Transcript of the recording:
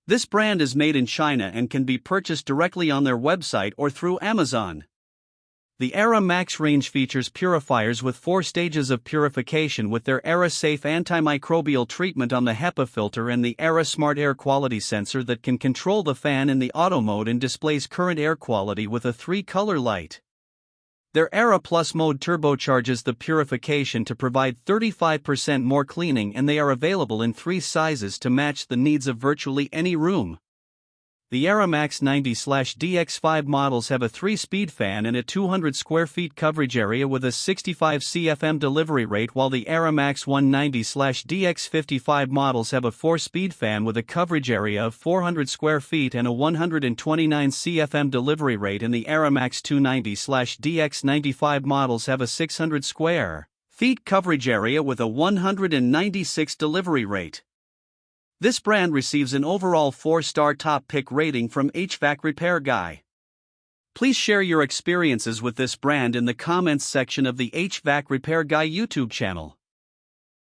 This brand is made in China and can be purchased directly on their website or through Amazon. The Aeramax range features purifiers with 4 stages of purification with their Aera-safe antimicrobial treatment on the HEPA filter and the Aera Smart Air Quality Sensor that can control the fan in the auto mode and displays current air quality with a 3-color light. Their Aera Plus mode turbocharges the purification to provide 35% more cleaning, and they are available in 3 sizes to match the needs of virtually any room. The Aeramax 90/DX5 models have a 3-speed fan and a 200 square feet coverage area with a 65 CFM delivery rate, while the Aeramax 190/DX55 models have a 4-speed fan with a coverage area of 400 square feet and a 129 CFM delivery rate, and the Aeramax 290/DX95 models have a 600 square feet coverage area with a 196 delivery rate. This brand receives an overall 4-star top pick rating from HvacRepairGuy. Please share your experiences with this brand in the comments section of the HvacRepairGuy YouTube channel.